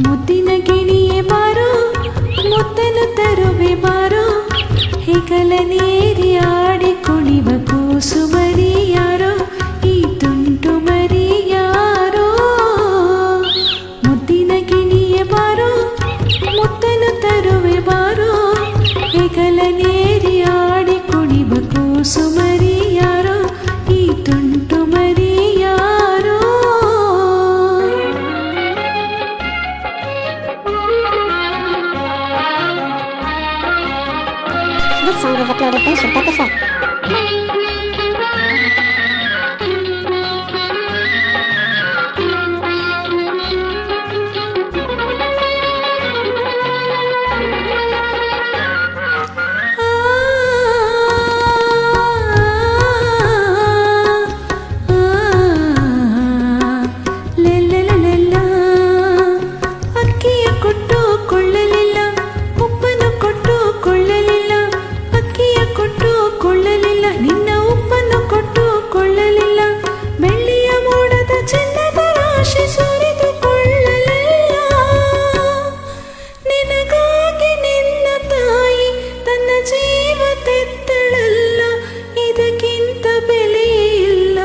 ಮುದ್ದಿನ ಗಿಣಿಯೇ ಬಾರೋ ಮುತ್ತನು ತರುವೆ ಬಾರೋ ಹೆಗಲನೇರಿ ಆಡಿ ಕುಣಿವ ಕೂಸು ಮರಿ ಯಾರೋ ಈ ತುಂಟು ಮರಿ ಯಾರೋ ಮುದ್ದಿನ ಗಿಣಿಯೇ ಬಾರೋ ಮುತ್ತನು ತರುವೆ ಬಾರೋ ಹೆಗಲನೇರಿ ಆಡಿ ಕುಣಿವ ಕೂಸು ಮರಿ ಯಾರೋ ಈ ತುಂಟು ಮರಿ ಯಾರೋ. This song is uploaded by Shubha Prasad. ಅಕ್ಕಿಯ ಕೊಟ್ಟು ಕೊಳ್ಳಲಿಲ್ಲ ಉಪ್ಪನ್ನು ಕೊಟ್ಟು ಕೊಳ್ಳಲಿಲ್ಲ ಅಕ್ಕಿಯ ಕೊಟ್ಟು ಕೊಳ್ಳಲಿಲ್ಲ ನಿನ್ನ ಉಪ್ಪನ್ನು ಕೊಟ್ಟು ಕೊಳ್ಳಲಿಲ್ಲ ಬೆಳ್ಳಿಯ ಮೋಡದ ಚಿನ್ನದ ರಾಶಿ ಸುರಿದುಕೊಳ್ಳಲಿಲ್ಲ ನಿನಗಾಗಿ ನಿನ್ನ ತಾಯಿ ತನ್ನ ಜೀವ ತೆತ್ತಳಲ್ಲ ಇದಕ್ಕಿಂತ ಬೆಲೆ ಇಲ್ಲ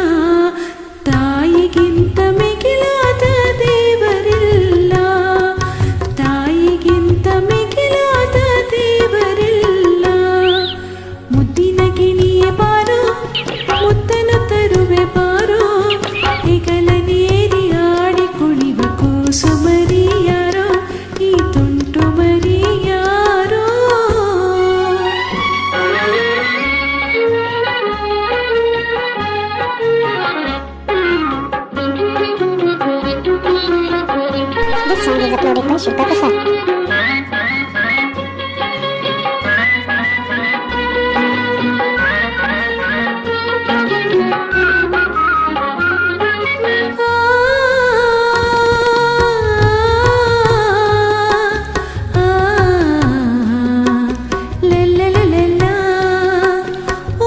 ತಾಯಿಗಿಂತ ಮಿಗಿಲಾದ ದೇವರಿಲ್ಲ ತಾಯಿಗಿಂತ ಮಿಗಿಲಾದ ದೇವರಿಲ್ಲ ಮುದ್ದಿನ ಗಿಣಿಯೇ ಬಾರೋ ಮುತ್ತನು ತರುವೆ ಬಾರೋ ಹೆಗಲನೇರಿ ಆಡಿ ಕುಣಿವ ಕೂಸು ಮರಿ ಯಾರೋ ಈ ತುಂಟು ಮರಿ ಯಾರೋ. This song is uploaded by Shubha Prasad.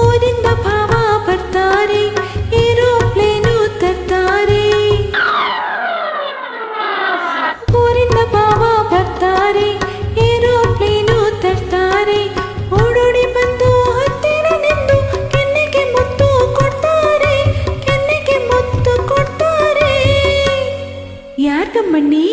ಊರಿಂದ ಭಾವ ಬರ್ತಾರೆ ಏರೋಪ್ಲೇನು ತರ್ತಾರೆ ಊರಿಂದ ಭಾವ ಬರ್ತಾರೆ ಏರೋಪ್ಲೇನು ತರ್ತಾರೆ ಓಡೋಡಿ ಬಂದು ಹತ್ತಿರ ನಿಂತು ಕೆನ್ನೆಗೆ ಮುತ್ತು ಕೊಡ್ತಾರೆ ಕೆನ್ನೆಗೆ ಮುತ್ತು ಕೊಡ್ತಾರೆ ಯಾರ್ಗಮ್ಮಣ್ಣಿ